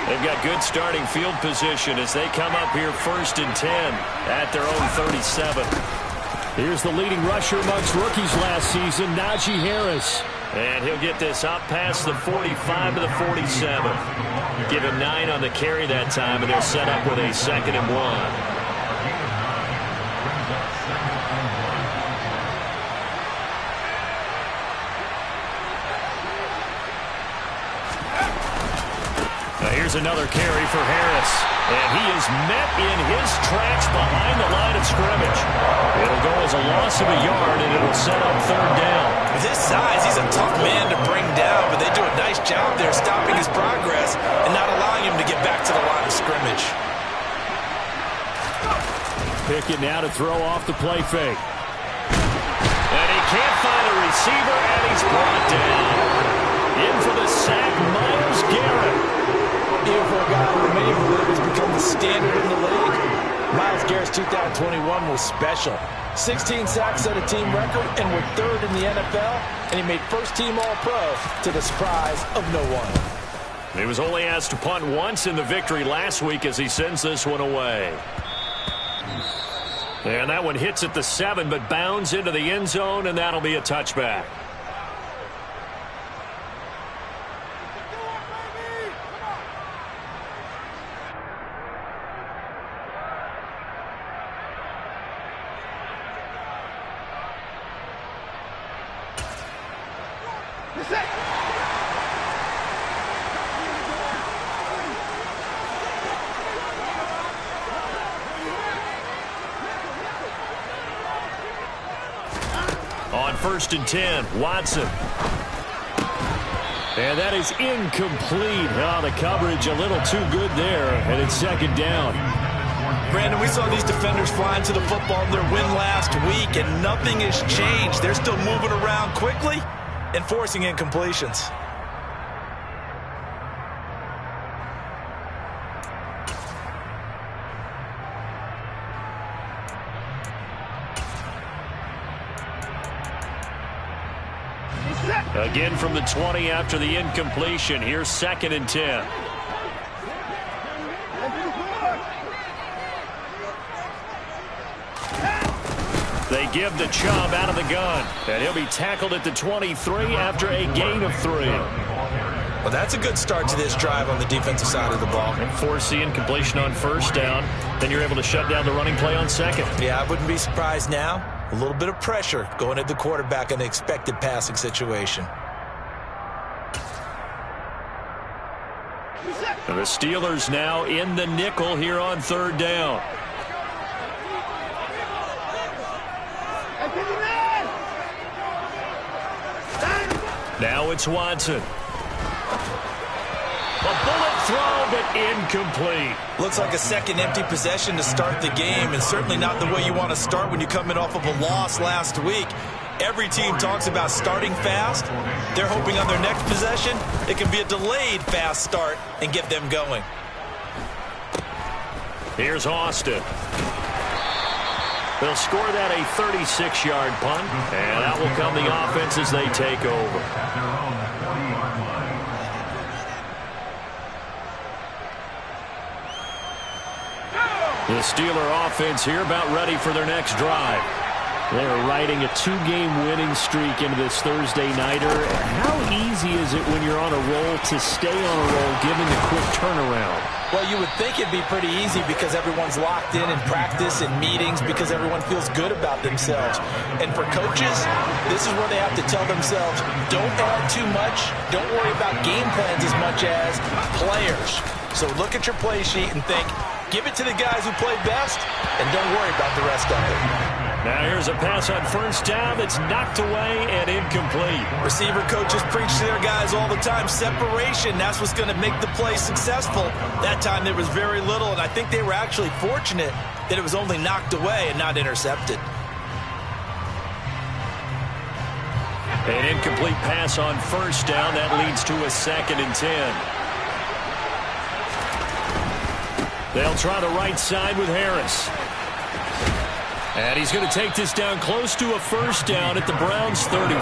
They've got good starting field position as they come up here 1st and 10 at their own 37. Here's the leading rusher amongst rookies last season, Najee Harris. And he'll get this up past the 45 to the 47. Give him 9 on the carry that time, and they're set up with a 2nd and 1. Here's another carry for Harris. And he is met in his tracks behind the line of scrimmage. It'll go as a loss of a yard, and it'll set up 3rd down. With his size, he's a tough man to bring down, but they do a nice job there stopping his progress and not allowing him to get back to the line of scrimmage. Pickett now to throw off the play fake. And he can't find a receiver, and he's brought down. In for the sack, Myles Garrett. Even for a guy who many believe has become the standard in the league, Myles Garrett's 2021 was special. 16 sacks set a team record and were 3rd in the NFL, and he made first-team All-Pro to the surprise of no one. He was only asked to punt once in the victory last week as he sends this one away. And that one hits at the 7, but bounds into the end zone, and that'll be a touchback. On 1st and 10, Watson. And that is incomplete. Oh, the coverage a little too good there, and it's 2nd down. Brandon, we saw these defenders flying to the football in their win last week, and nothing has changed. They're still moving around quickly and forcing incompletions. Again from the 20 after the incompletion. Here's 2nd and 10. They give the Chubb out of the gun. And he'll be tackled at the 23 after a gain of 3. Well, that's a good start to this drive on the defensive side of the ball. And force the incompletion on 1st down. Then you're able to shut down the running play on 2nd. Yeah, I wouldn't be surprised now. A little bit of pressure going at the quarterback in the expected passing situation. The Steelers now in the nickel here on 3rd down. Now it's Watson. A bullet throw, but incomplete. Looks like a second empty possession to start the game, and certainly not the way you want to start when you're coming off of a loss last week. Every team talks about starting fast. They're hoping on their next possession, it can be a delayed fast start and get them going. Here's Austin. They'll score that a 36-yard punt, and that will come the offense as they take over. The Steeler offense here about ready for their next drive. They're riding a 2-game winning streak into this Thursday nighter. How easy is it when you're on a roll to stay on a roll given the quick turnaround? Well, you would think it'd be pretty easy because everyone's locked in practice and meetings because everyone feels good about themselves. And for coaches, this is where they have to tell themselves, don't add too much. Don't worry about game plans as much as players. So look at your play sheet and think, give it to the guys who played best, and don't worry about the rest of it. Now here's a pass on 1st down that's knocked away and incomplete. Receiver coaches preach to their guys all the time. Separation, that's what's going to make the play successful. That time there was very little, and I think they were actually fortunate that it was only knocked away and not intercepted. An incomplete pass on 1st down. That leads to a 2nd and 10. They'll try the right side with Harris. And he's going to take this down close to a 1st down at the Browns' 35.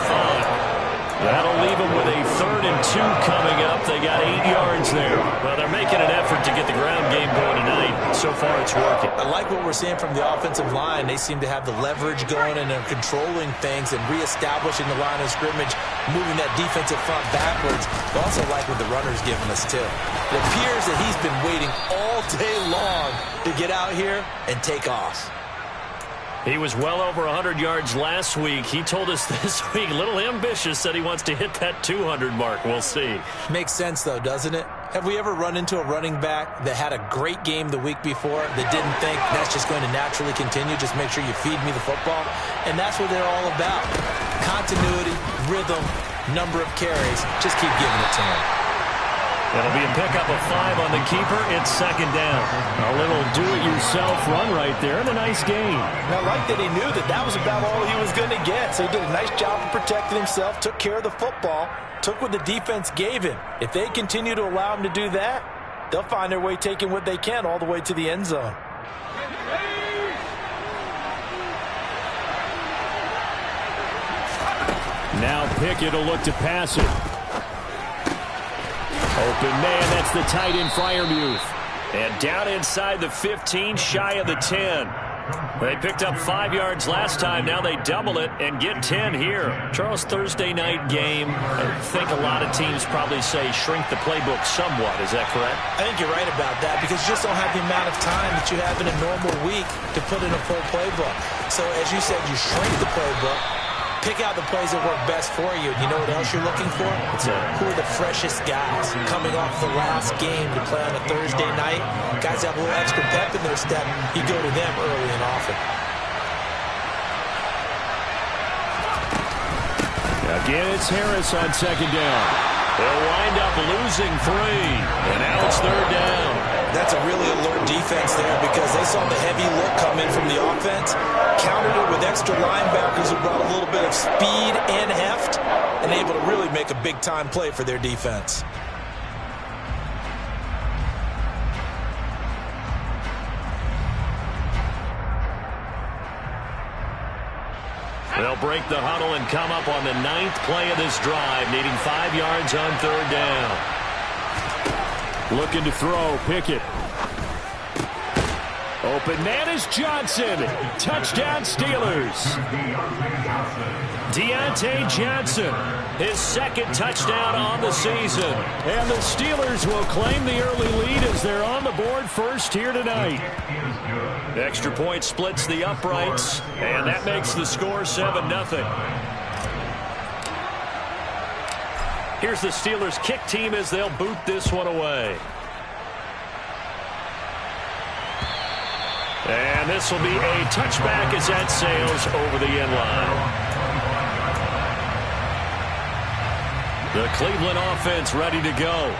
That'll leave them with a 3rd and 2 coming up. They got 8 yards there. Well, they're making an effort to get the ground game going tonight. So far, it's working. I like what we're seeing from the offensive line. They seem to have the leverage going and they're controlling things and reestablishing the line of scrimmage, moving that defensive front backwards. I also like what the runner's giving us, too. It appears that he's been waiting all day long to get out here and take off. He was well over 100 yards last week. He told us this week, a little ambitious, said he wants to hit that 200 mark. We'll see. Makes sense, though, doesn't it? Have we ever run into a running back that had a great game the week before that didn't think that's just going to naturally continue? Just make sure you feed me the football. And that's what they're all about. Continuity, rhythm, number of carries. Just keep giving it to him. It'll be a pickup of 5 on the keeper. It's 2nd down. A little do-it-yourself run right there and a nice gain. And I like that he knew that that was about all he was going to get. So he did a nice job of protecting himself, took care of the football, took what the defense gave him. If they continue to allow him to do that, they'll find their way taking what they can all the way to the end zone. Now Pickett will look to pass it. Open man, that's the tight end Freiermuth. And down inside the 15, shy of the 10. They picked up 5 yards last time. Now they double it and get 10 here. Charles, Thursday night game. I think a lot of teams probably say shrink the playbook somewhat. Is that correct? I think you're right about that because you just don't have the amount of time that you have in a normal week to put in a full playbook. So as you said, you shrink the playbook. Pick out the plays that work best for you. You know what else you're looking for? Who are the freshest guys coming off the last game to play on a Thursday night? Guys have a little extra pep in their step. You go to them early and often. Again, it's Harris on 2nd down. They'll wind up losing 3. And now it's 3rd down. That's a really alert defense there because they saw the heavy look come in from the offense, countered it with extra linebackers who brought a little bit of speed and heft, and able to really make a big-time play for their defense. They'll break the huddle and come up on the 9th play of this drive, needing 5 yards on 3rd down. Looking to throw, Pickett. Open man is Johnson. Touchdown Steelers. Deontay Johnson, his 2nd touchdown on the season. And the Steelers will claim the early lead as they're on the board first here tonight. Extra point splits the uprights, and that makes the score 7-0. Here's the Steelers kick team as they'll boot this one away. And this will be a touchback as that sails over the end line. The Cleveland offense ready to go.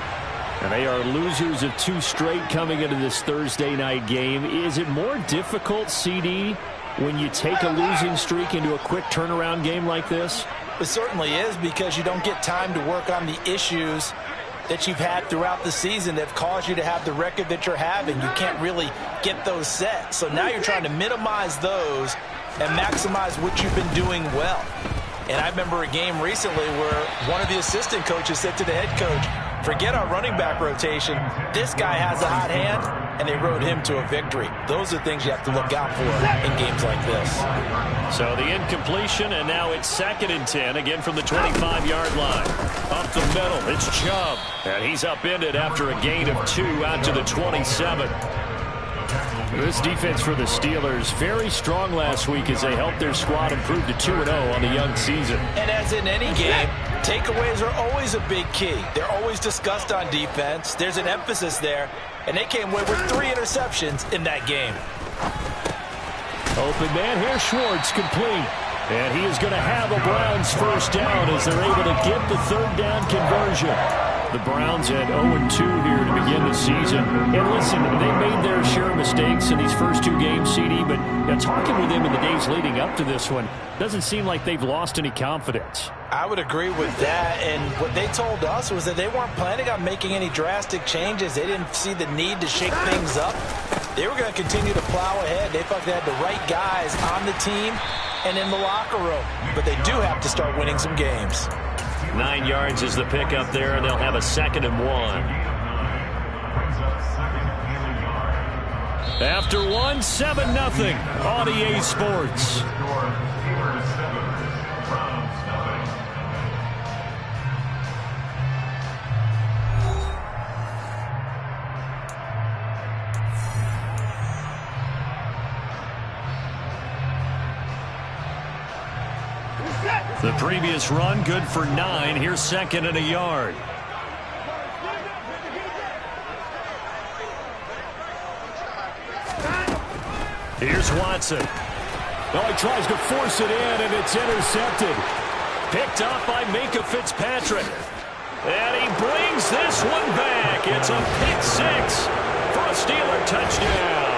And they are losers of 2 straight coming into this Thursday night game. Is it more difficult, CD, when you take a losing streak into a quick turnaround game like this? It certainly is because you don't get time to work on the issues that you've had throughout the season that have caused you to have the record that you're having. You can't really get those set. So now you're trying to minimize those and maximize what you've been doing well. And I remember a game recently where one of the assistant coaches said to the head coach, forget our running back rotation. This guy has a hot hand, and they rode him to a victory. Those are things you have to look out for in games like this. So the incompletion, and now it's 2nd and 10, again from the 25-yard line. Up the middle, it's Chubb. And he's upended after a gain of 2 out to the 27. This defense for the Steelers, very strong last week as they helped their squad improve to 2-0 on the young season. And as in any game, takeaways are always a big key. They're always discussed on defense. There's an emphasis there, and they came away with 3 interceptions in that game. Open man here, Schwartz, complete. And he is going to have a Browns first down as they're able to get the 3rd down conversion. The Browns at 0-2 here to begin the season. And listen, they made their share of mistakes in these first 2 games, CD, but talking with them in the days leading up to this one, doesn't seem like they've lost any confidence. I would agree with that, and what they told us was that they weren't planning on making any drastic changes. They didn't see the need to shake things up. They were going to continue to plow ahead. They felt they had the right guys on the team and in the locker room, but they do have to start winning some games. 9 yards is the pickup there, and they'll have a 2nd and 1. After 1, 7-0 on EA Sports. The previous run good for 9. Here's 2nd and a yard. Here's Watson. Oh, he tries to force it in, and it's intercepted. Picked up by Minkah Fitzpatrick. And he brings this one back. It's a pick 6 for a Steeler touchdown.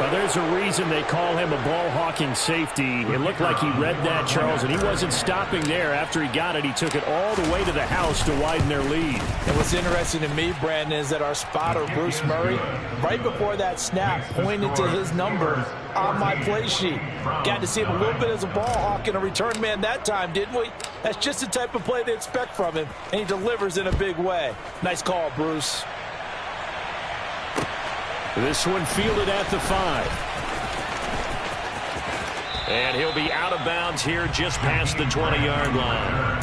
Well, there's a reason they call him a ball-hawking safety. It looked like he read that, Charles, and he wasn't stopping there. After he got it, he took it all the way to the house to widen their lead. And what's interesting to me, Brandon, is that our spotter, Bruce Murray, right before that snap, pointed to his number on my play sheet. Got to see him a little bit as a ball hawk and a return man that time, didn't we? That's just the type of play they expect from him, and he delivers in a big way. Nice call, Bruce. This one fielded at the 5. And he'll be out of bounds here just past the 20-yard line.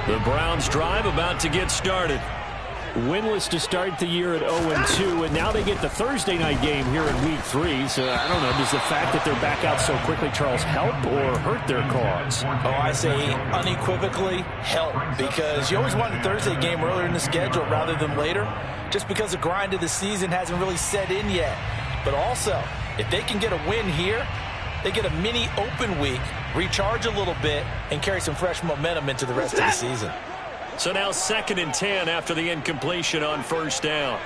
The Browns drive about to get started. Winless to start the year at 0-2, and now they get the Thursday night game here in Week 3. So, I don't know, does the fact that they're back out so quickly, Charles, help or hurt their cause? Oh, I say unequivocally help, because you always want a Thursday game earlier in the schedule rather than later, just because the grind of the season hasn't really set in yet. But also, if they can get a win here, they get a mini open week, recharge a little bit, and carry some fresh momentum into the rest of the season. So now 2nd and 10 after the incompletion on 1st down.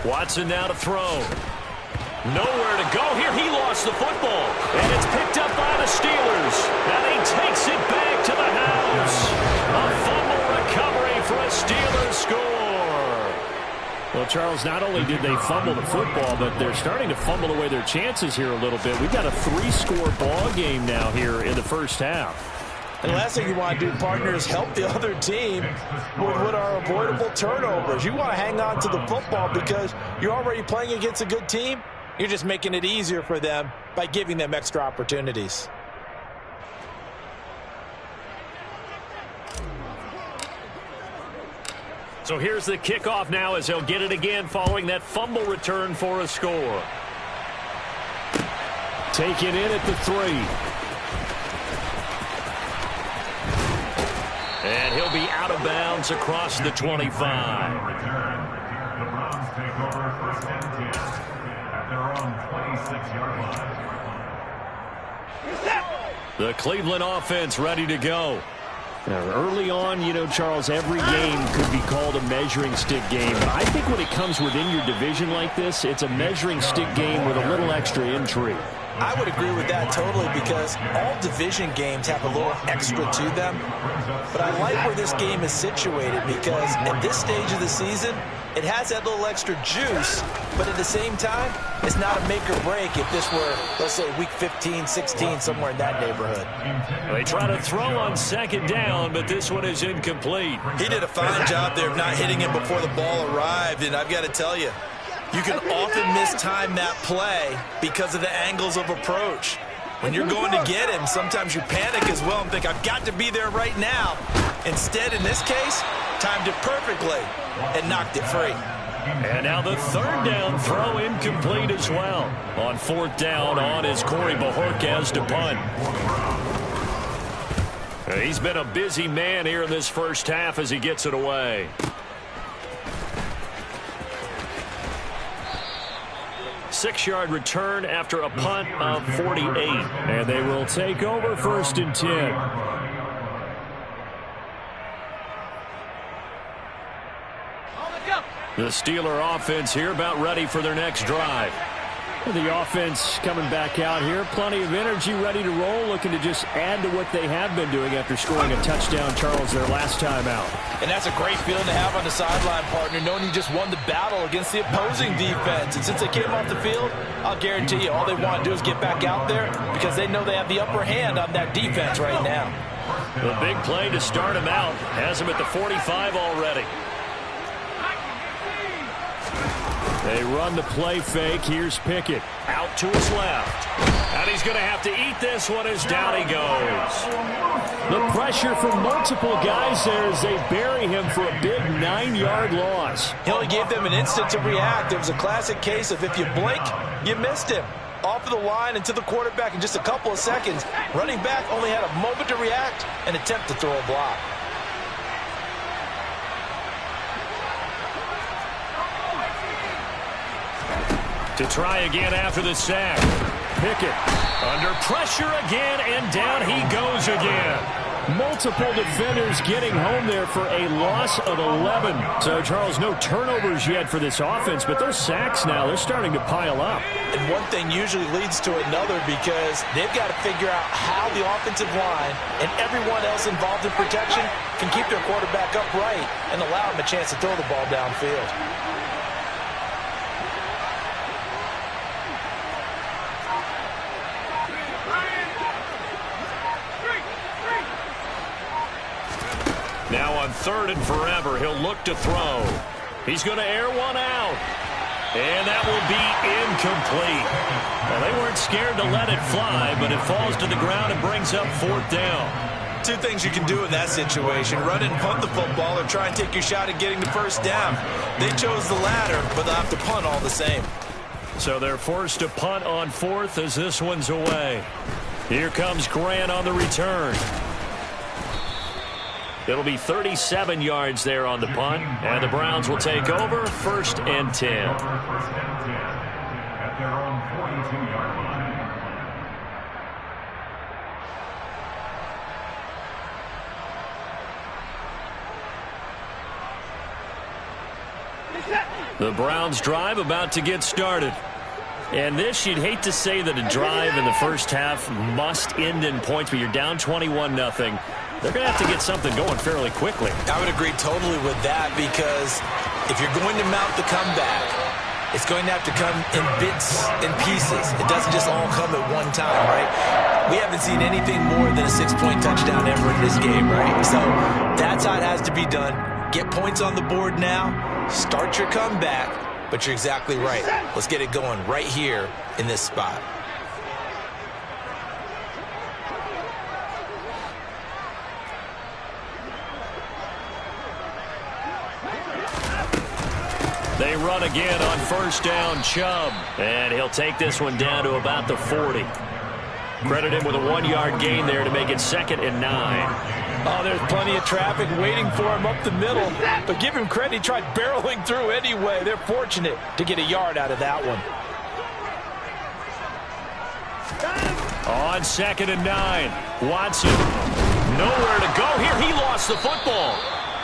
Watson now to throw. Nowhere to go here. He lost the football. And it's picked up by the Steelers. And he takes it back to the house. A fumble recovery for a Steelers score. Well, Charles, not only did they fumble the football, but they're starting to fumble away their chances here a little bit. We've got a 3-score ball game now here in the first half. And the last thing you want to do, partner, is help the other team with what are avoidable turnovers. You want to hang on to the football because you're already playing against a good team. You're just making it easier for them by giving them extra opportunities. So here's the kickoff now as they'll get it again following that fumble return for a score. Take it in at the 3. And he'll be out of bounds across the 25. The Cleveland offense ready to go. Now, early on, you know, Charles, every game could be called a measuring stick game. But I think when it comes within your division like this, it's a measuring stick game with a little extra intrigue. I would agree with that totally, because all division games have a little extra to them. But I like where this game is situated, because at this stage of the season, it has that little extra juice, but at the same time, it's not a make or break if this were, let's say, week 15, 16, somewhere in that neighborhood. They try to throw on 2nd down, but this one is incomplete. He did a fine job there of not hitting him before the ball arrived, and I've got to tell you, you can often mistime that play because of the angles of approach. When you're going to get him, sometimes you panic as well and think, I've got to be there right now. Instead, in this case, timed it perfectly and knocked it free. And now the 3rd down throw incomplete as well. On 4th down, on is Corey Bojorquez to punt. He's been a busy man here in this first half as he gets it away. Six-yard return after a punt of 48. And they will take over 1st and 10. The Steeler offense here about ready for their next drive. The offense coming back out here. Plenty of energy, ready to roll, looking to just add to what they have been doing after scoring a touchdown, Charles, their last time out. And that's a great feeling to have on the sideline, partner, knowing you just won the battle against the opposing defense. And since they came off the field, I'll guarantee you all they want to do is get back out there because they know they have the upper hand on that defense right now. The big play to start him out has him at the 45 already. They run the play fake. Here's Pickett. Out to his left. And he's going to have to eat this one as down he goes. The pressure from multiple guys there as they bury him for a big 9-yard loss. He only gave them an instant to react. It was a classic case of if you blink, you missed him. Off of the line and to the quarterback in just a couple of seconds. Running back only had a moment to react and attempt to throw a block. To try again after the sack. Pickett Under pressure again, and down he goes again. multiple defenders getting home there for a loss of 11. So, Charles, no turnovers yet for this offense, but those sacks now, they're starting to pile up. And one thing usually leads to another because they've got to figure out how the offensive line and everyone else involved in protection can keep their quarterback upright and allow him a chance to throw the ball downfield. Now on 3rd and forever, he'll look to throw. He's going to air one out. And that will be incomplete. Well, they weren't scared to let it fly, but it falls to the ground and brings up 4th down. Two things you can do in that situation: run and punt the football, or try and take your shot at getting the first down. They chose the latter, but they'll have to punt all the same. So they're forced to punt on 4th as this one's away. Here comes Grant on the return. It'll be 37 yards there on the punt, and the Browns will take over 1st and 10. At their own 42-yard line. The Browns drive about to get started. And this, you'd hate to say that a drive in the first half must end in points, but you're down 21-0. They're going to have to get something going fairly quickly. I would agree totally with that, because if you're going to mount the comeback, it's going to have to come in bits and pieces. It doesn't just all come at one time, right? We haven't seen anything more than a 6-point touchdown ever in this game, right? So that's how it has to be done. Get points on the board now. Start your comeback. But you're exactly right. Let's get it going right here in this spot. They run again on 1st down, Chubb. And he'll take this one down to about the 40. Credit him with a 1-yard gain there to make it 2nd and 9. Oh, there's plenty of traffic waiting for him up the middle. But give him credit, he tried barreling through anyway. They're fortunate to get a yard out of that one. On 2nd and 9, Watson. Nowhere to go here. He lost the football.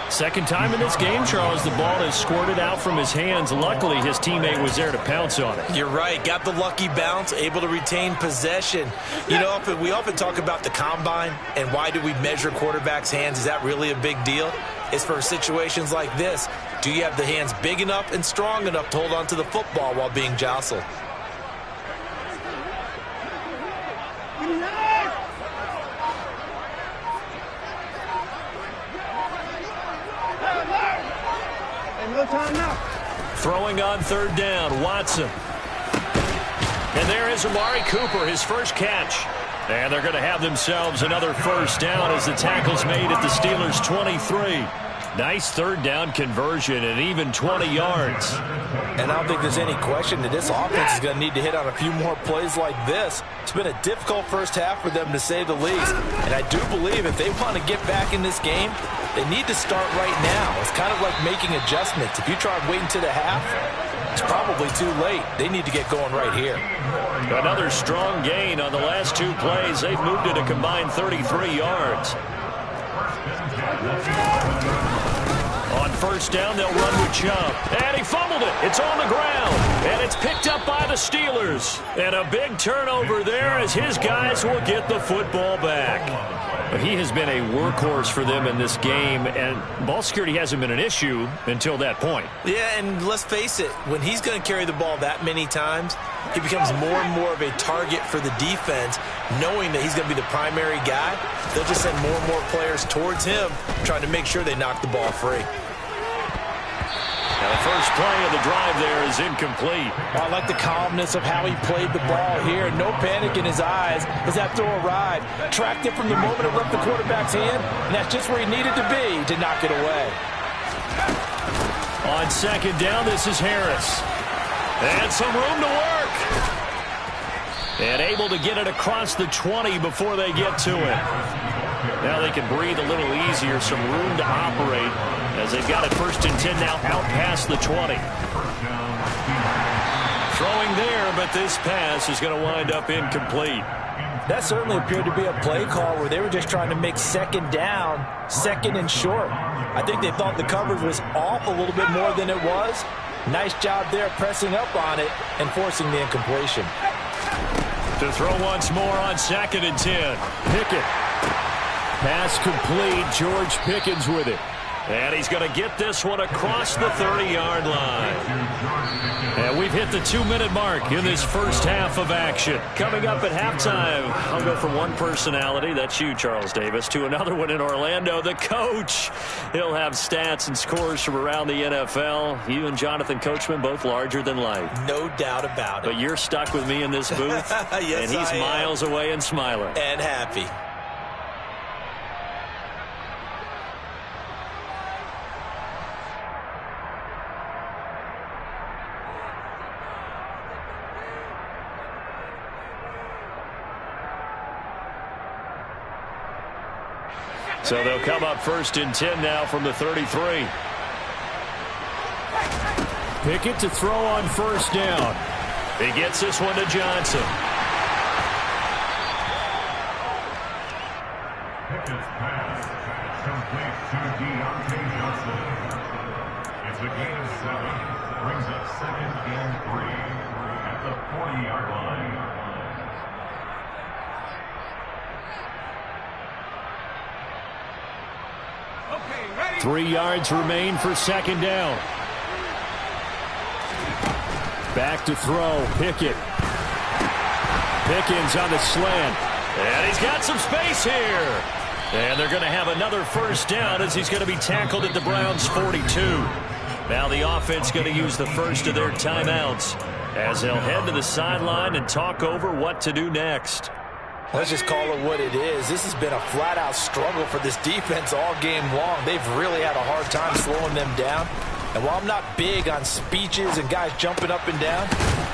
Second time in this game, Charles, the ball is squirted out from his hands. Luckily, his teammate was there to pounce on it. You're right. Got the lucky bounce, able to retain possession. You know, we often talk about the combine and why do we measure quarterbacks' hands. Is that really a big deal? It's for situations like this. Do you have the hands big enough and strong enough to hold on to the football while being jostled? Throwing on 3rd down, Watson. And there is Amari Cooper, his first catch. And they're going to have themselves another 1st down as the tackle's made at the Steelers' 23. Nice 3rd down conversion and even 20 yards. And I don't think there's any question that this offense is going to need to hit on a few more plays like this. It's been a difficult first half for them, to say the least. And I do believe if they want to get back in this game, they need to start right now. It's kind of like making adjustments. If you try waiting to the half, it's probably too late. They need to get going right here. Another strong gain on the last 2 plays. They've moved it a combined 33 yards. On first down. They'll run with Chubb. And he fumbled it. It's on the ground. And it's picked up by the Steelers. And a big turnover there as his guys will get the football back. But he has been a workhorse for them in this game, and ball security hasn't been an issue until that point. Yeah, and let's face it, when he's going to carry the ball that many times, he becomes more and more of a target for the defense, knowing that he's going to be the primary guy. They'll just send more and more players towards him, trying to make sure they knock the ball free. Now the first play of the drive there is incomplete. I like the calmness of how he played the ball here. No panic in his eyes as that throw arrived. Tracked it from the moment it left the quarterback's hand, and that's just where he needed to be to knock it away. On second down, this is Harris. And some room to work. And able to get it across the 20 before they get to it. Now they can breathe a little easier, some room to operate as they've got it first and 10 now out past the 20. Throwing there, but this pass is going to wind up incomplete. That certainly appeared to be a play call where they were just trying to make second down, second and short. I think they thought the coverage was off a little bit more than it was. Nice job there pressing up on it and forcing the incompletion. To throw once more on second and 10. Pickett. Pass complete. George Pickens with it. And he's going to get this one across the 30-yard line. And we've hit the 2-minute mark in this first half of action. Coming up at halftime, I'll go from one personality, that's you, Charles Davis, to another one in Orlando, the coach. He'll have stats and scores from around the NFL. You and Jonathan Coachman, both larger than life. No doubt about it. But you're stuck with me in this booth. Yes, and he's miles away and smiling. And happy. So they'll come up first and 10 now from the 33. Pickett to throw on first down. He gets this one to Johnson. Pickett's pass complete to Deontay Johnson. It's a gain of 7. Brings up 2nd and 3 at the 40-yard line. 3 yards remain for second down. Back to throw. Pickett. Pickens on the slant. And he's got some space here. And they're going to have another first down as he's going to be tackled at the Browns' 42. Now the offense going to use the first of their timeouts as they'll head to the sideline and talk over what to do next. Let's just call it what it is. This has been a flat-out struggle for this defense all game long. They've really had a hard time slowing them down. And while I'm not big on speeches and guys jumping up and down,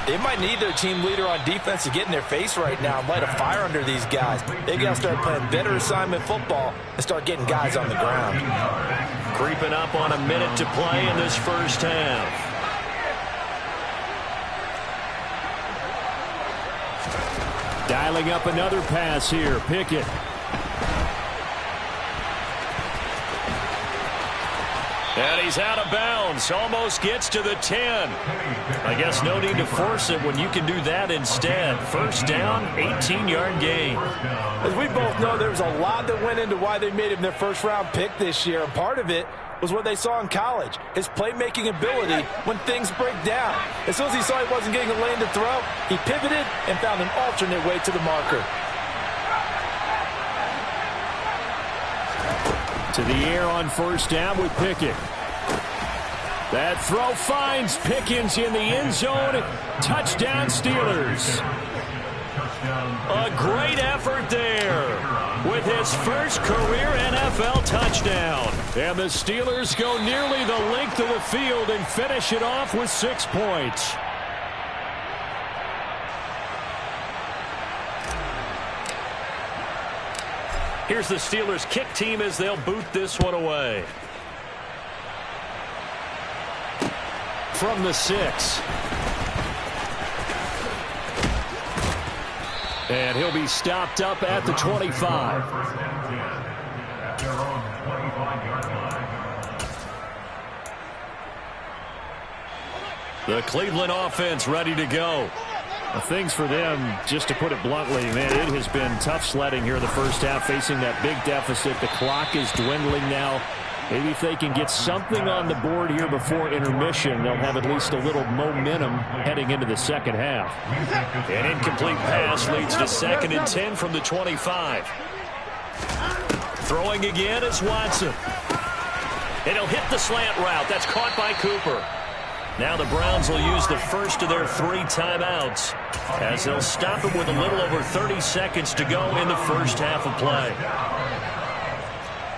they might need their team leader on defense to get in their face right now and light a fire under these guys. They got to start playing better assignment football and start getting guys on the ground. Creeping up on a minute to play in this first half. Dialing up another pass here. Pickett. And he's out of bounds. Almost gets to the 10. I guess no need to force it when you can do that instead. First down, 18-yard gain. As we both know, there was a lot that went into why they made him their first-round pick this year. And part of it was what they saw in college, his playmaking ability when things break down. As soon as he saw he wasn't getting a lane to throw, he pivoted and found an alternate way to the marker. To the air on first down with Pickett. That throw finds Pickens in the end zone. Touchdown, Steelers. A great effort there with his first career NFL touchdown. And the Steelers go nearly the length of the field and finish it off with 6 points. Here's the Steelers kick team as they'll boot this one away. From the 6. And he'll be stopped up at the 25. First and 10 at their own 25-yard line. The Cleveland offense ready to go. Things for them, just to put it bluntly, man, it has been tough sledding here in the first half, facing that big deficit. The clock is dwindling now. Maybe if they can get something on the board here before intermission, they'll have at least a little momentum heading into the second half. An incomplete pass leads to 2nd and 10 from the 25. Throwing again is Watson. And he'll hit the slant route. That's caught by Cooper. Now the Browns will use the first of their 3 timeouts as they'll stop it with a little over 30 seconds to go in the first half of play.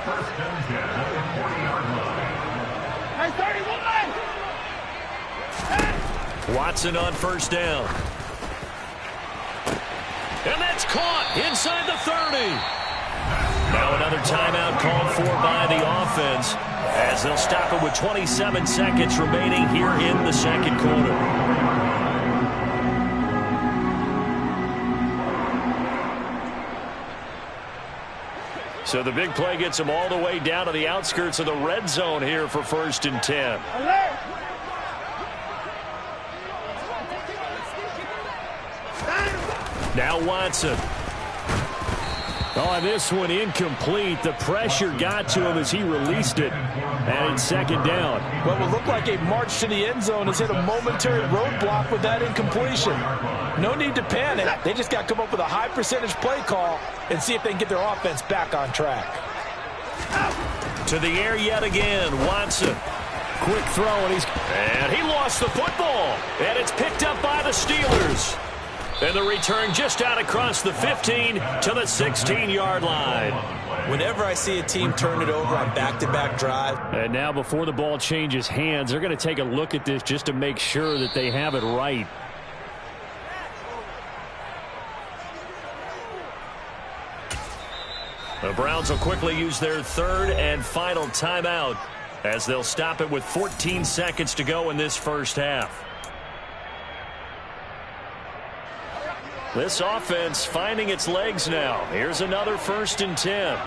First and 10 at the 40-yard line. Watson on first down. And that's caught inside the 30. Now another timeout called for by the offense as they'll stop it with 27 seconds remaining here in the second quarter. So the big play gets them all the way down to the outskirts of the red zone here for 1st and 10. Now Watson. Oh, this one incomplete. The pressure got to him as he released it. And it's 2nd down. What will look like a march to the end zone has hit a momentary roadblock with that incompletion. No need to panic. They just got to come up with a high percentage play call and see if they can get their offense back on track. To the air yet again, Watson. Quick throw, and he lost the football. And it's picked up by the Steelers. And the return just out across the 15 to the 16-yard line. Whenever I see a team turn it over on back-to-back drive. And now before the ball changes hands, they're going to take a look at this just to make sure that they have it right. The Browns will quickly use their 3rd and final timeout as they'll stop it with 14 seconds to go in this first half. This offense finding its legs now. Here's another 1st and 10.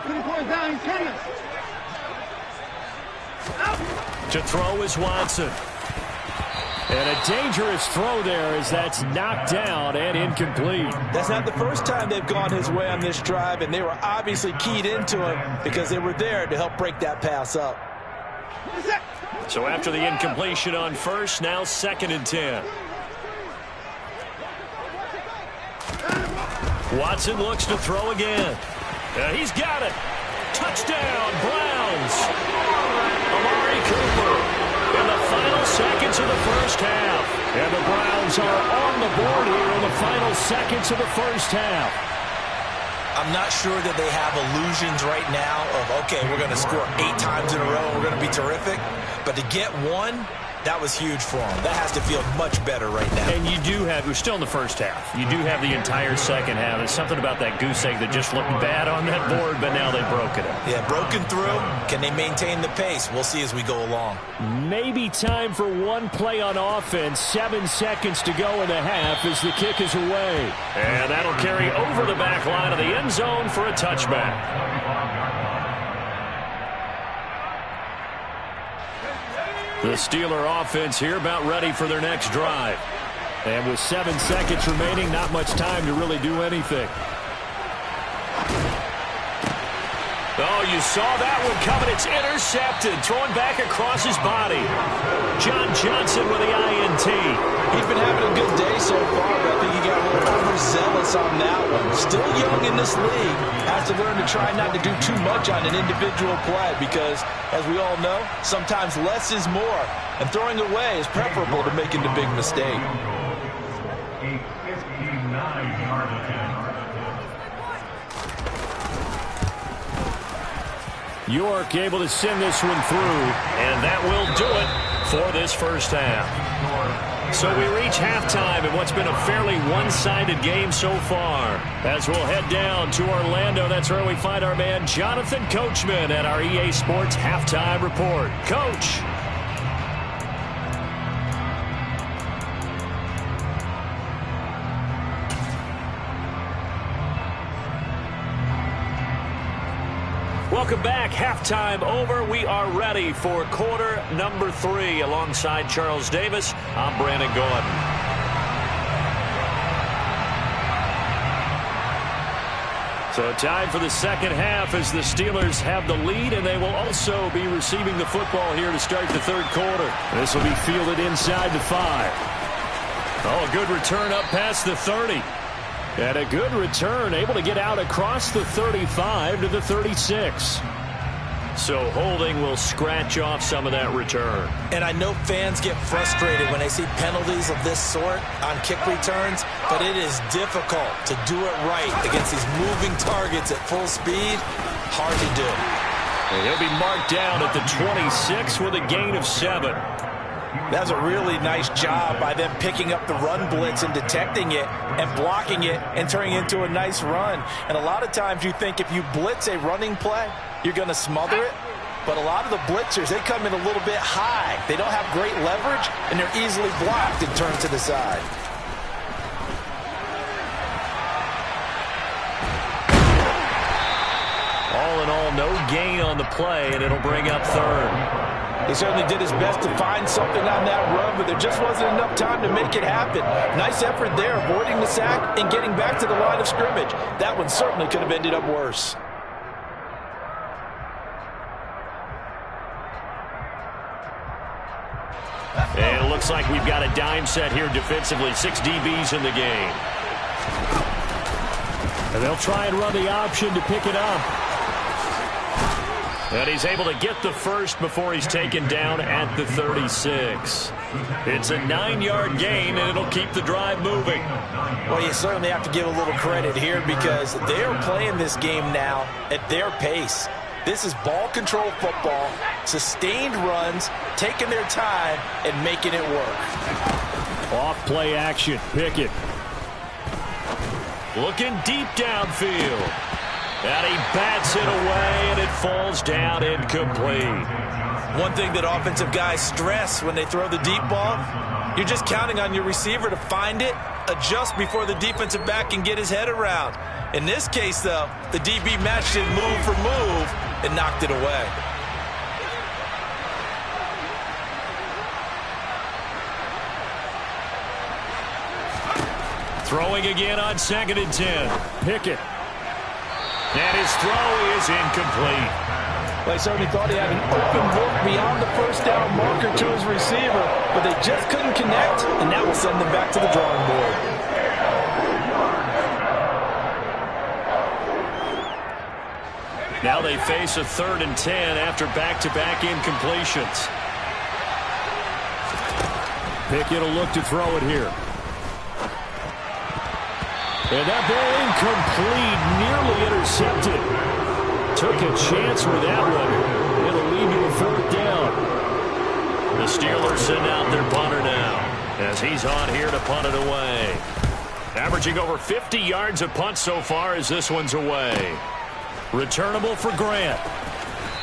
To throw is Watson. And a dangerous throw there as that's knocked down and incomplete. That's not the first time they've gone his way on this drive, and they were obviously keyed into him because they were there to help break that pass up. So after the incompletion on first, now 2nd and 10. Watson looks to throw again. He's got it. Touchdown, Browns. Amari Cooper in the final seconds of the first half. And the Browns are on the board here in the final seconds of the first half. I'm not sure that they have illusions right now of, okay, we're going to score 8 times in a row and we're going to be terrific. But to get one, that was huge for them. That has to feel much better right now. And you do have, we're still in the first half. You do have the entire second half. There's something about that goose egg that just looked bad on that board, but now they've broken it. Yeah, broken through. Can they maintain the pace? We'll see as we go along. Maybe time for one play on offense. 7 seconds to go in the half as the kick is away. And that'll carry over the back line of the end zone for a touchback. The Steeler offense here about ready for their next drive. And with 7 seconds remaining, not much time to really do anything. Oh, you saw that one coming. It's intercepted. Throwing back across his body. John Johnson with the INT. He's been having a good day so far, but I think he got a little overzealous on that one. Still young in this league. Has to learn to try not to do too much on an individual play because, as we all know, sometimes less is more. And throwing away is preferable to making the big mistake. A 59-yard attempt. York able to send this one through. And that will do it for this first half. So we reach halftime in what's been a fairly one-sided game so far. As we'll head down to Orlando, that's where we find our man Jonathan Coachman at our EA Sports Halftime Report. Coach. Welcome back. Halftime over. We are ready for quarter number 3. Alongside Charles Davis, I'm Brandon Gaudin. So time for the second half as the Steelers have the lead, and they will also be receiving the football here to start the third quarter. This will be fielded inside the 5. Oh, a good return up past the 30. And a good return, able to get out across the 35 to the 36. So holding will scratch off some of that return. And I know fans get frustrated when they see penalties of this sort on kick returns, but it is difficult to do it right against these moving targets at full speed. Hard to do. And he'll be marked down at the 26 with a gain of 7. That was a really nice job by them picking up the run blitz and detecting it and blocking it and turning it into a nice run. And a lot of times you think if you blitz a running play, you're going to smother it. But a lot of the blitzers, they come in a little bit high. They don't have great leverage, and they're easily blocked and turned to the side. All in all, no gain on the play, and it'll bring up third. He certainly did his best to find something on that run, but there just wasn't enough time to make it happen. Nice effort there, avoiding the sack and getting back to the line of scrimmage. That one certainly could have ended up worse. And it looks like we've got a dime set here defensively. 6 DBs in the game. And they'll try and run the option to pick it up. And he's able to get the first before he's taken down at the 36. It's a 9-yard gain, and it'll keep the drive moving. Well, you certainly have to give a little credit here because they're playing this game now at their pace. This is ball control football, sustained runs, taking their time, and making it work. Off play action, Pickett. Looking deep downfield. And he bats it away, and it falls down incomplete. One thing that offensive guys stress when they throw the deep ball, you're just counting on your receiver to find it, adjust before the defensive back can get his head around. In this case, though, the DB matched it move for move and knocked it away. Throwing again on 2nd and 10. Pickett. And his throw is incomplete. They certainly thought he had an open look beyond the first down marker to his receiver, but they just couldn't connect, and that will send them back to the drawing board. Now they face a 3rd and 10 after back-to-back incompletions. Pickett will look to throw it here. And that ball incomplete, nearly intercepted. Took a chance with that one. It'll lead to a 4th down. The Steelers send out their punter now as he's on here to punt it away. Averaging over 50 yards a punt so far as this one's away. Returnable for Grant.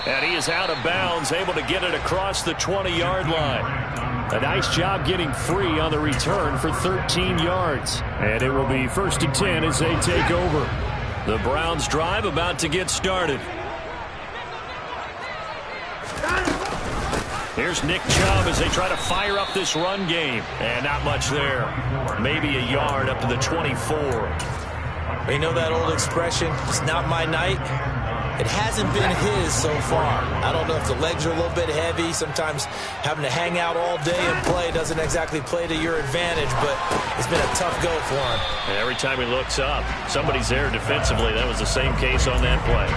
And he is out of bounds, able to get it across the 20-yard line. A nice job getting free on the return for 13 yards. And it will be 1st and 10 as they take over. The Browns drive about to get started. Here's Nick Chubb as they try to fire up this run game. And not much there. Maybe a yard up to the 24. You know that old expression, it's not my night? It hasn't been his so far. I don't know if the legs are a little bit heavy. Sometimes having to hang out all day and play doesn't exactly play to your advantage, but it's been a tough go for him. And every time he looks up, somebody's there defensively. That was the same case on that play.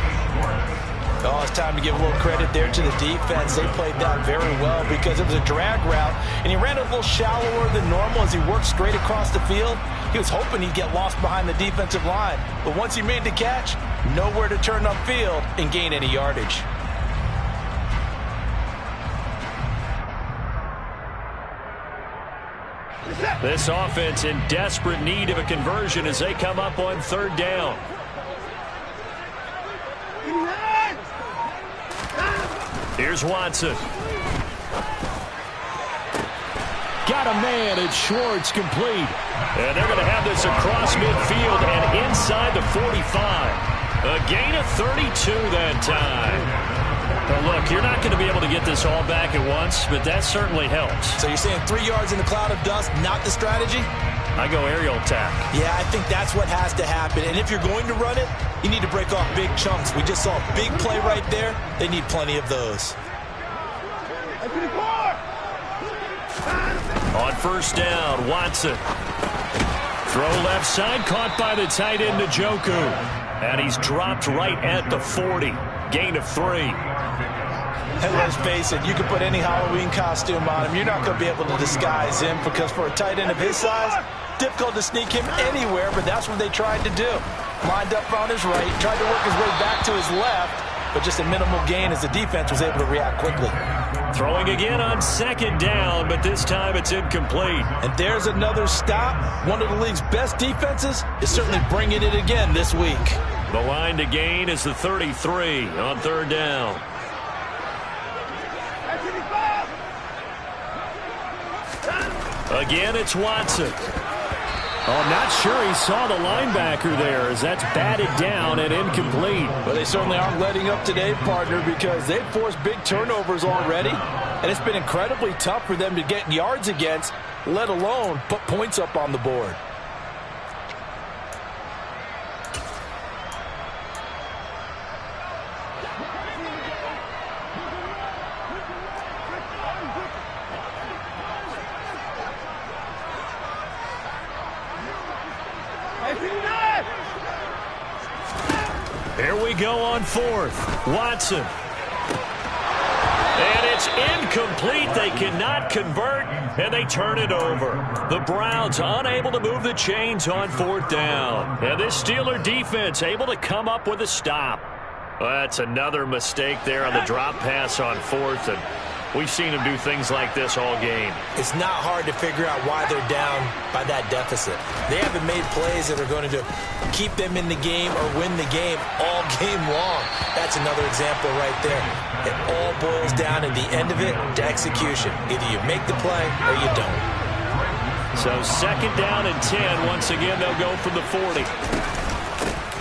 Oh, it's time to give a little credit there to the defense. They played that very well because it was a drag route, and he ran a little shallower than normal as he worked straight across the field. He was hoping he'd get lost behind the defensive line, but once he made the catch, nowhere to turn upfield and gain any yardage. This offense in desperate need of a conversion as they come up on 3rd down. Here's Watson. Got a man, it's Schwartz, complete. And they're going to have this across midfield and inside the 45. A gain of 32 that time. Well, look, you're not going to be able to get this all back at once, but that certainly helps. So you're saying 3 yards in the cloud of dust, not the strategy? I go aerial attack. Yeah, I think that's what has to happen. And if you're going to run it, you need to break off big chunks. We just saw a big play right there. They need plenty of those. On first down, Watson. Throw left side, caught by the tight end, Njoku. And he's dropped right at the 40. Gain of 3. And let's face it, you can put any Halloween costume on him. You're not going to be able to disguise him because for a tight end of his size, difficult to sneak him anywhere, but that's what they tried to do. Lined up on his right, tried to work his way back to his left, but just a minimal gain as the defense was able to react quickly. Throwing again on second down, but this time it's incomplete. And there's another stop. One of the league's best defenses is certainly bringing it again this week. The line to gain is the 33 on third down. Again, it's Watson. Oh, I'm not sure he saw the linebacker there as that's batted down and incomplete. Well, they certainly aren't letting up today, partner, because they've forced big turnovers already, and it's been incredibly tough for them to get yards against, let alone put points up on the board. Here we go on fourth. Watson. And it's incomplete. They cannot convert, and they turn it over. The Browns unable to move the chains on fourth down. And this Steeler defense able to come up with a stop. Well, that's another mistake there on the drop pass on fourth, and we've seen them do things like this all game. It's not hard to figure out why they're down by that deficit. They haven't made plays that are going to keep them in the game or win the game all game long. That's another example right there. It all boils down at the end of it to execution. Either you make the play or you don't. So second down and 10. Once again, they'll go from the 40.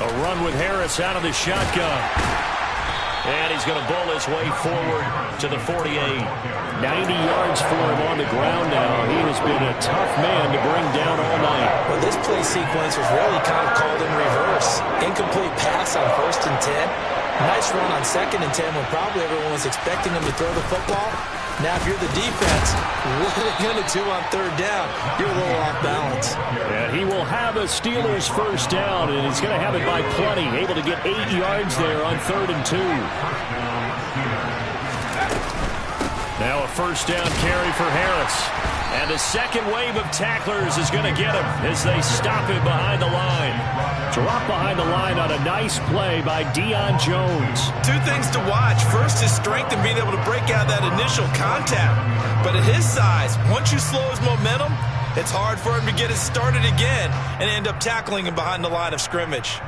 A run with Harris out of the shotgun. And he's going to bull his way forward to the 48. 90 yards for him on the ground now. He has been a tough man to bring down all night. Well, this play sequence was really kind of called in reverse. Incomplete pass on 1st and 10. Nice run on 2nd and 10 when probably everyone was expecting him to throw the football. Now, if you're the defense, what are they going to do on 3rd down? You're a little off balance. And he will have a Steelers first down, and he's going to have it by plenty. Able to get 8 yards there on 3rd and 2. Now a first down carry for Harris. And the second wave of tacklers is going to get him as they stop him behind the line. Drop behind the line on a nice play by Deion Jones. 2 things to watch. First, his strength and being able to break out that initial contact. But at his size, once you slow his momentum, it's hard for him to get it started again and end up tackling him behind the line of scrimmage.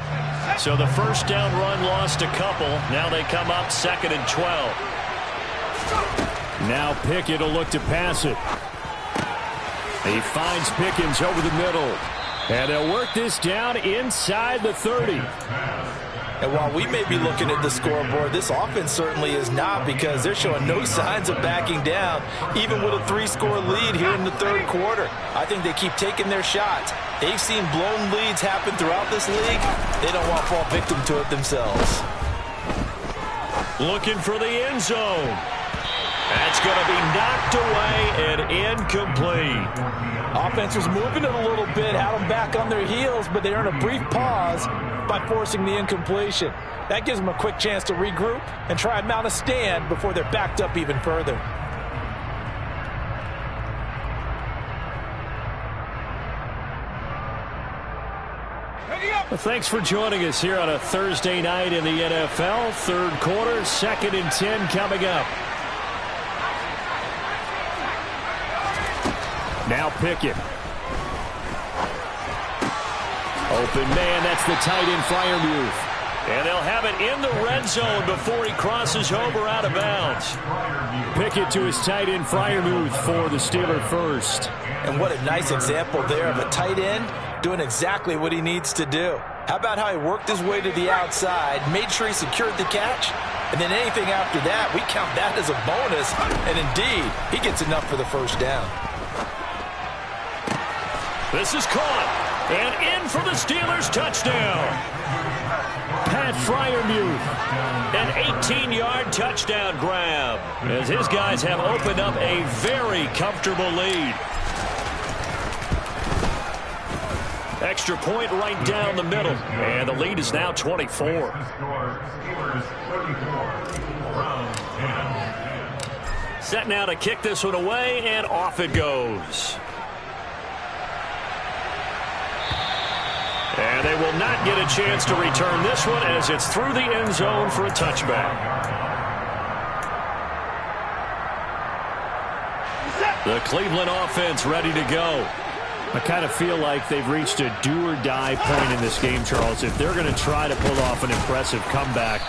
So the first down run lost a couple. Now they come up 2nd and 12. Now Pickett will look to pass it. He finds Pickens over the middle. And they'll work this down inside the 30. And while we may be looking at the scoreboard, this offense certainly is not, because they're showing no signs of backing down, even with a 3-score lead here in the 3rd quarter. I think they keep taking their shots. They've seen blown leads happen throughout this league. They don't want to fall victim to it themselves. Looking for the end zone. That's going to be knocked away and incomplete. Offense was moving it a little bit, had them back on their heels, but they earn a brief pause by forcing the incompletion. That gives them a quick chance to regroup and try and mount a stand before they're backed up even further. Well, thanks for joining us here on a Thursday night in the NFL. 3rd quarter, 2nd and 10 coming up. Now Pickett. Open man, that's the tight end Freiermuth. And they'll have it in the red zone before he crosses over out of bounds. Pickett to his tight end Freiermuth for the Steeler first. And what a nice example there of a tight end doing exactly what he needs to do. How about how he worked his way to the outside, made sure he secured the catch, and then anything after that, we count that as a bonus. And indeed, he gets enough for the first down. This is caught. And in for the Steelers touchdown. Pat Freiermuth. An 18-yard touchdown grab, as his guys have opened up a very comfortable lead. Extra point right down the middle. And the lead is now 24. Set now to kick this one away, and off it goes. And they will not get a chance to return this one as it's through the end zone for a touchback. The Cleveland offense ready to go. I kind of feel like they've reached a do-or-die point in this game, Charles. If they're going to try to pull off an impressive comeback,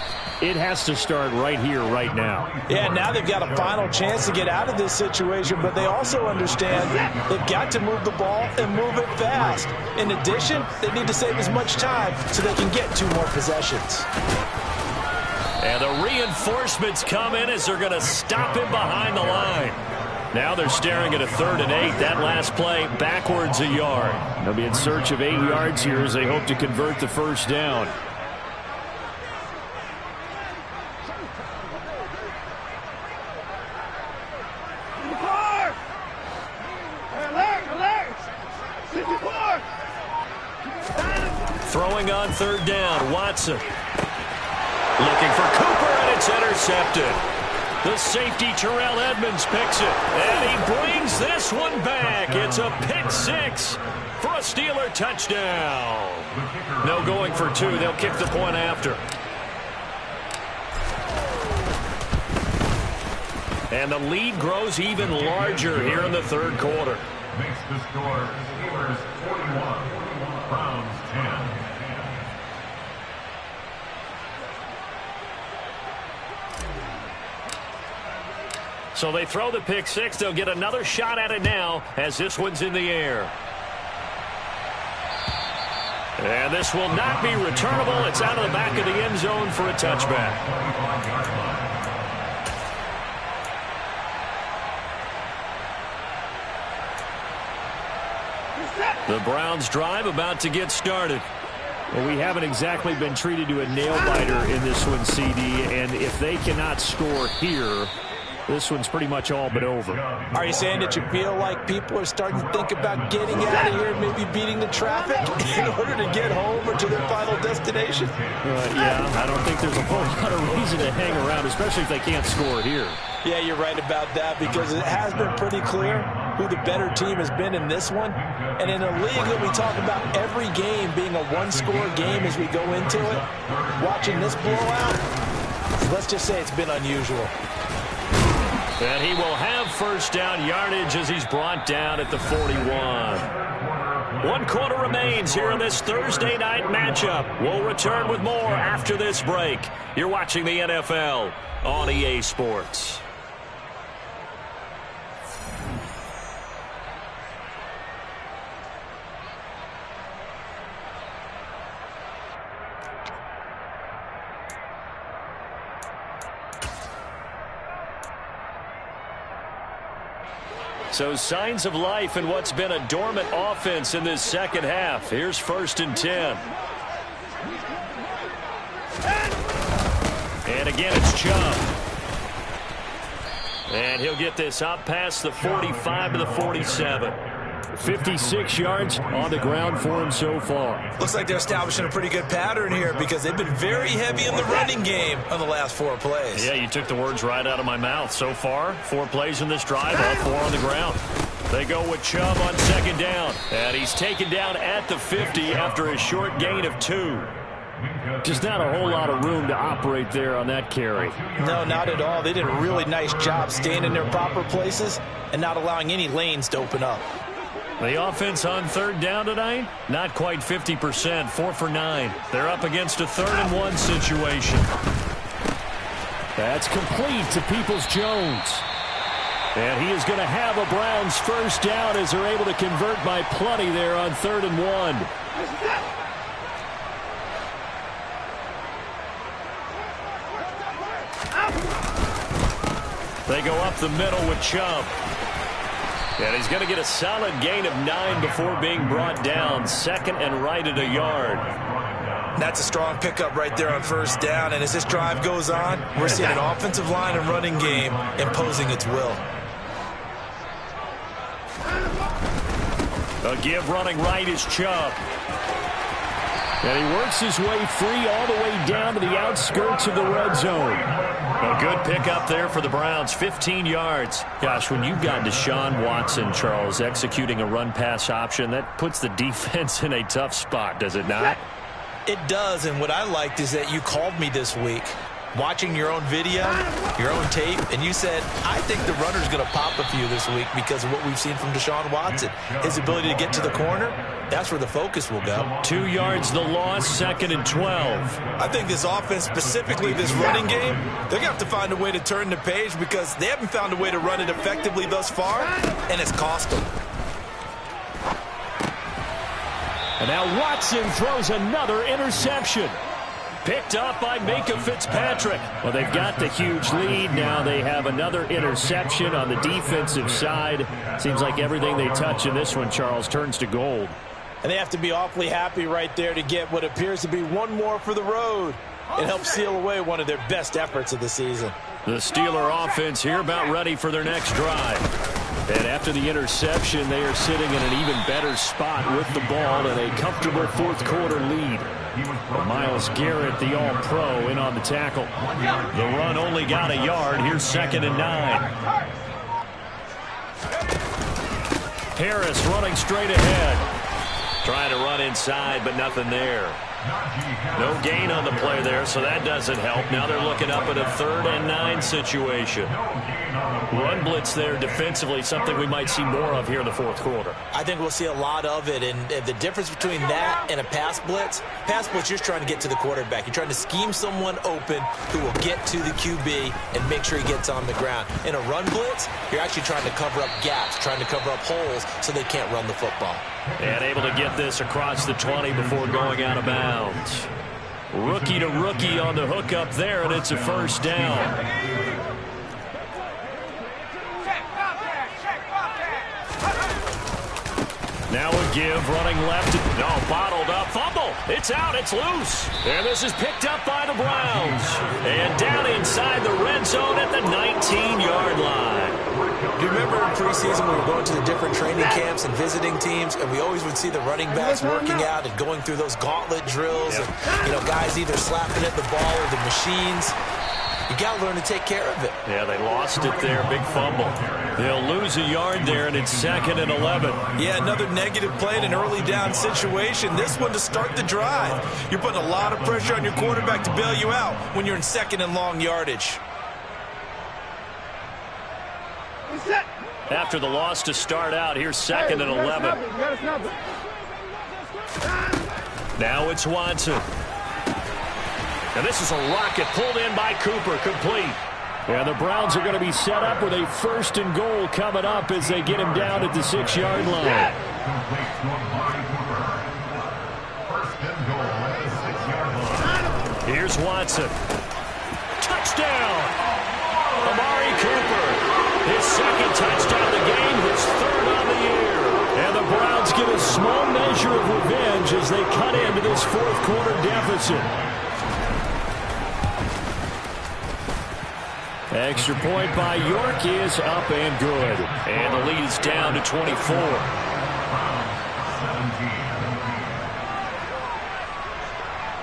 it has to start right here, right now. Yeah, now they've got a final chance to get out of this situation, but they also understand they've got to move the ball and move it fast. In addition, they need to save as much time so they can get 2 more possessions. And the reinforcements come in as they're going to stop him behind the line. Now they're staring at a 3rd and 8. That last play backwards a yard. They'll be in search of 8 yards here as they hope to convert the first down. Throwing on 3rd down, Watson. Looking for Cooper, and it's intercepted. The safety, Terrell Edmonds, picks it. And he brings this one back. It's a pick 6 for a Steeler touchdown. No going for 2. They'll kick the point after. And the lead grows even larger here in the 3rd quarter. Makes the score Steelers 41, Browns 10. So they throw the pick 6. They'll get another shot at it now as this one's in the air. And this will not be returnable. It's out of the back of the end zone for a touchback. The Browns drive about to get started. Well, we haven't exactly been treated to a nail-biter in this one, CD, and if they cannot score here, this one's pretty much all but over. Are you saying that you feel like people are starting to think about getting out of here and maybe beating the traffic in order to get home or to their final destination? Yeah, I don't think there's a whole lot of reason to hang around, especially if they can't score here. Yeah, you're right about that, because it has been pretty clear who the better team has been in this one. And in a league that we talk about every game being a one-score game as we go into it, watching this blowout, let's just say it's been unusual. And he will have first down yardage as he's brought down at the 41. 1 quarter remains here in this Thursday night matchup. We'll return with more after this break. You're watching the NFL on EA Sports. So signs of life in what's been a dormant offense in this second half. Here's 1st and 10. And again, it's Chubb. And he'll get this up past the 45 to the 47. 56 yards on the ground for him so far. Looks like they're establishing a pretty good pattern here because they've been very heavy in the running game on the last 4 plays. Yeah, you took the words right out of my mouth. So far, 4 plays in this drive, all 4 on the ground. They go with Chubb on 2nd down. And he's taken down at the 50 after a short gain of 2. Just not a whole lot of room to operate there on that carry. No, not at all. They did a really nice job staying in their proper places and not allowing any lanes to open up. The offense on 3rd down tonight, not quite 50%, 4 for 9. They're up against a 3rd and 1 situation. That's complete to Peoples-Jones. And he is going to have a Browns first down as they're able to convert by plenty there on 3rd and 1. They go up the middle with Chubb. And he's going to get a solid gain of 9 before being brought down. Second and right at a yard. That's a strong pickup right there on first down. And as this drive goes on, we're seeing an offensive line and running game imposing its will. A give running right is Chubb. And he works his way free all the way down to the outskirts of the red zone. A good pickup there for the Browns, 15 yards. Gosh, when you've got Deshaun Watson, Charles, executing a run-pass option, that puts the defense in a tough spot, does it not? It does, and what I liked is that you called me this week, watching your own video, your own tape, and you said, I think the runner's going to pop a few this week because of what we've seen from Deshaun Watson. His ability to get to the corner, that's where the focus will go. 2 yards the loss, second and 12. I think this offense, specifically this running game, they're going to have to find a way to turn the page because they haven't found a way to run it effectively thus far, and it's cost them. And now Watson throws another interception. Picked up by Minkah Fitzpatrick. Well, they've got the huge lead. Now they have another interception on the defensive side. Seems like everything they touch in this one, Charles, turns to gold. And they have to be awfully happy right there to get what appears to be one more for the road. It helps seal away one of their best efforts of the season. The Steeler offense here about ready for their next drive. And after the interception, they are sitting in an even better spot with the ball and a comfortable fourth quarter lead. Myles Garrett, the All-Pro, in on the tackle. The run only got a yard. Here's second and 9. Harris running straight ahead. Trying to run inside, but nothing there. No gain on the play there, so that doesn't help. Now they're looking up at a 3rd and 9 situation. Run blitz there defensively, something we might see more of here in the fourth quarter. I think we'll see a lot of it, and the difference between that and a pass blitz, you're just trying to get to the quarterback. You're trying to scheme someone open who will get to the QB and make sure he gets on the ground. In a run blitz, you're actually trying to cover up gaps, trying to cover up holes so they can't run the football. And able to get this across the 20 before going out of bounds. Rookie to rookie on the hook up there, and it's a first down. Now a give, running left. No, bottled up, fumble. It's out, it's loose. And this is picked up by the Browns. And down inside the red zone at the 19-yard line. Do you remember in preseason we were going to the different training camps and visiting teams, and we always would see the running backs working out and going through those gauntlet drills, and guys either slapping at the ball or the machines. You got to learn to take care of it. Yeah, they lost it there. Big fumble. They'll lose a yard there, and it's 2nd and 11. Yeah, another negative play in an early down situation. This one to start the drive. You're putting a lot of pressure on your quarterback to bail you out when you're in 2nd and long yardage. After the loss to start out, here's 2nd and 11. Now it's Watson. And this is a rocket pulled in by Cooper, complete. And the Browns are going to be set up with a 1st and goal coming up as they get him down at the 6-yard line. Here's Watson. Touchdown! Amari Cooper. His 2nd touchdown of the game, his 3rd on the year. And the Browns get a small measure of revenge as they cut into this fourth quarter deficit. Extra point by York is up and good. And the lead is down to 24.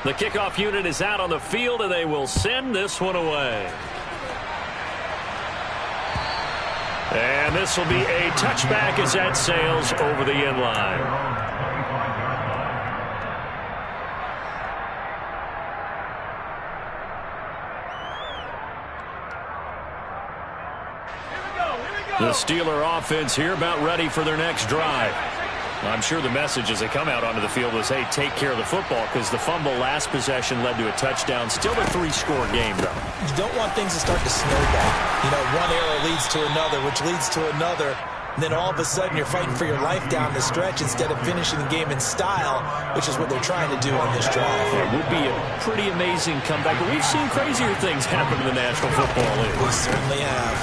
The kickoff unit is out on the field, and they will send this one away. And this will be a touchback as that sails over the end line. The Steeler offense here about ready for their next drive. I'm sure the message as they come out onto the field was, hey, take care of the football, because the fumble last possession led to a touchdown. Still a 3-score game, though. You don't want things to start to snowball. One error leads to another, which leads to another. And then all of a sudden you're fighting for your life down the stretch instead of finishing the game in style, which is what they're trying to do on this drive. It would be a pretty amazing comeback, but we've seen crazier things happen in the National Football League. We certainly have.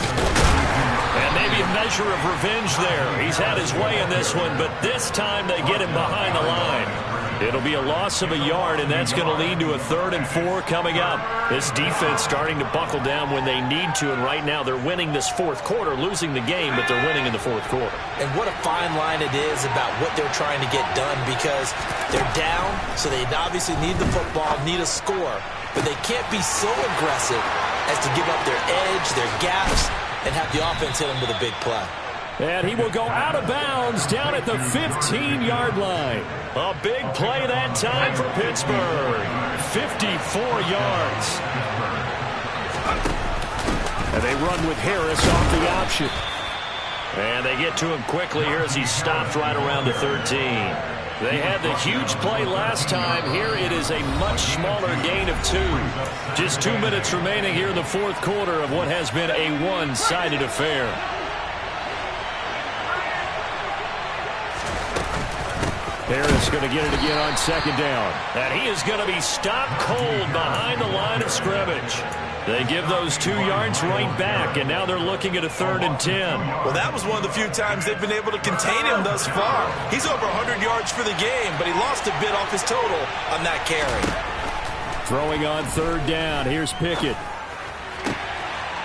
And maybe a measure of revenge there. He's had his way in this one, but this time they get him behind the line. It'll be a loss of a yard, and that's going to lead to a 3rd and 4 coming up. This defense starting to buckle down when they need to, and right now they're winning this 4th quarter, losing the game, but they're winning in the 4th quarter. And what a fine line it is about what they're trying to get done, because they're down, so they obviously need the football, need a score, but they can't be so aggressive as to give up their edge, their gaps, and have the offense hit them with a big play. And he will go out of bounds down at the 15-yard line. A big play that time for Pittsburgh. 54 yards. And they run with Harris off the option. And they get to him quickly here as he stopped right around the 13. They had the huge play last time. Here it is a much smaller gain of 2. Just 2 minutes remaining here in the 4th quarter of what has been a one-sided affair. Harris going to get it again on 2nd down. And he is going to be stopped cold behind the line of scrimmage. They give those 2 yards right back, and now they're looking at a 3rd and 10. Well, that was one of the few times they've been able to contain him thus far. He's over 100 yards for the game, but he lost a bit off his total on that carry. Throwing on 3rd down. Here's Pickett.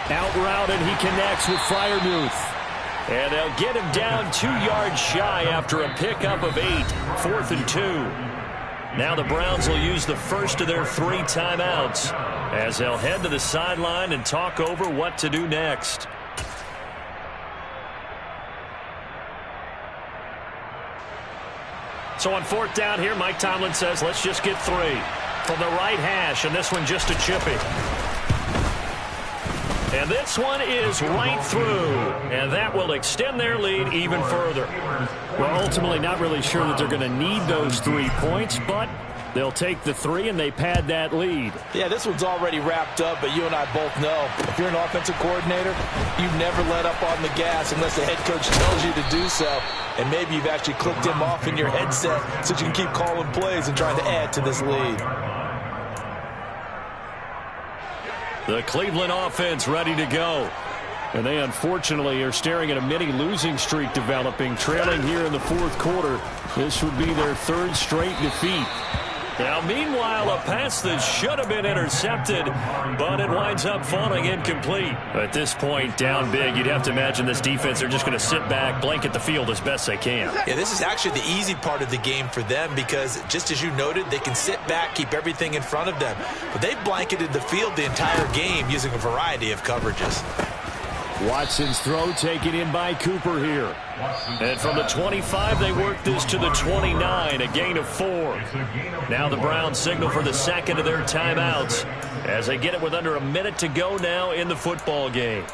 Out route, and he connects with Freiermuth. And they'll get him down 2 yards shy after a pickup of 8. 4th and 2. Now the Browns will use the first of their 3 timeouts as they'll head to the sideline and talk over what to do next. So on 4th down here, Mike Tomlin says, let's just get 3. From the right hash, and this one just a chippy. And this one is right through, and that will extend their lead even further. Well, ultimately not really sure that they're going to need those 3 points, but they'll take the 3 and they pad that lead. Yeah, this one's already wrapped up, but you and I both know if you're an offensive coordinator, you never let up on the gas unless the head coach tells you to do so. And maybe you've actually clicked him off in your headset so you can keep calling plays and trying to add to this lead. The Cleveland offense ready to go. And they unfortunately are staring at a mini losing streak developing, trailing here in the 4th quarter. This would be their 3rd straight defeat. Now, meanwhile, a pass that should have been intercepted, but it winds up falling incomplete. At this point, down big, you'd have to imagine this defense, they're just going to sit back, blanket the field as best they can. Yeah, this is actually the easy part of the game for them because, just as you noted, they can sit back, keep everything in front of them. But they've blanketed the field the entire game using a variety of coverages. Watson's throw taken in by Cooper here. And from the 25, they work this to the 29, a gain of 4. Now the Browns signal for the 2nd of their timeouts as they get it with under a minute to go now in the football game.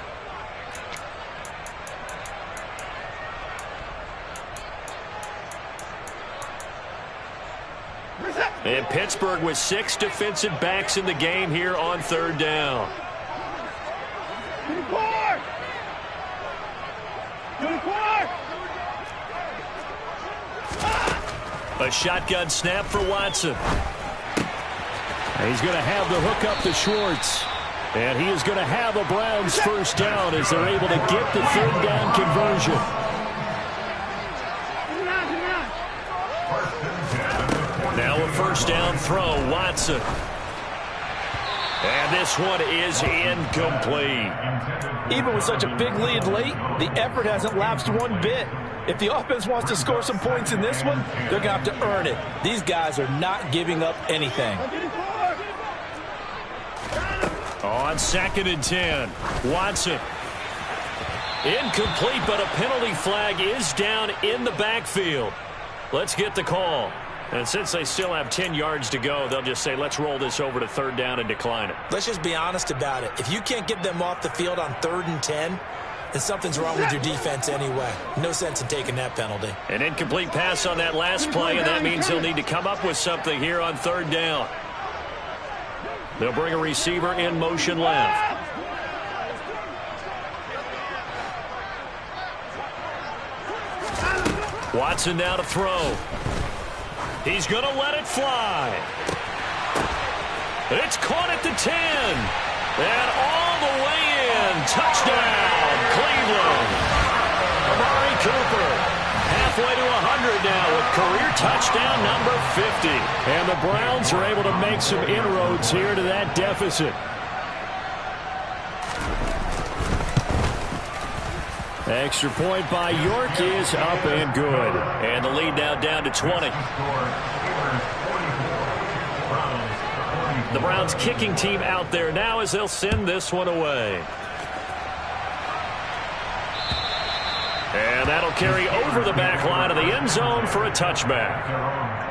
And Pittsburgh with 6 defensive backs in the game here on 3rd down. A shotgun snap for Watson. He's going to have the hook up to Schwartz. And he is going to have a Browns 1st down as they're able to get the 3rd down conversion. Now a 1st down throw, Watson. And this one is incomplete. Even with such a big lead late, the effort hasn't lapsed one bit. If the offense wants to score some points in this one, they're going to have to earn it. These guys are not giving up anything. On 2nd and 10, Watson. Incomplete, but a penalty flag is down in the backfield. Let's get the call. And since they still have 10 yards to go, they'll just say, let's roll this over to 3rd down and decline it. Let's just be honest about it. If you can't get them off the field on 3rd and 10, then something's wrong with your defense anyway. No sense in taking that penalty. An incomplete pass on that last play, and that means they'll need to come up with something here on 3rd down. They'll bring a receiver in motion left. Watson now to throw. He's going to let it fly. It's caught at the 10. And all the way in. Touchdown, Cleveland. Amari Cooper halfway to 100 now with career touchdown number 50. And the Browns are able to make some inroads here to that deficit. Extra point by York is up and good. And the lead now down to 20. The Browns kicking team out there now as they'll send this one away. And that'll carry over the back line of the end zone for a touchback.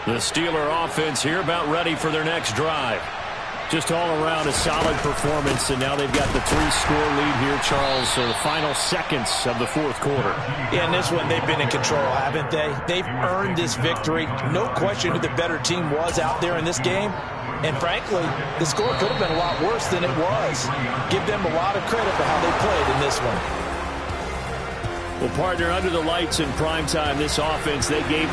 The Steeler offense here about ready for their next drive. Just all around a solid performance, and now they've got the 3-score lead here, Charles, so the final seconds of the fourth quarter. Yeah, in this one, they've been in control, haven't they? They've earned this victory. No question who the better team was out there in this game. And frankly, the score could have been a lot worse than it was. Give them a lot of credit for how they played in this one. Well, partner, under the lights in primetime, this offense, they gave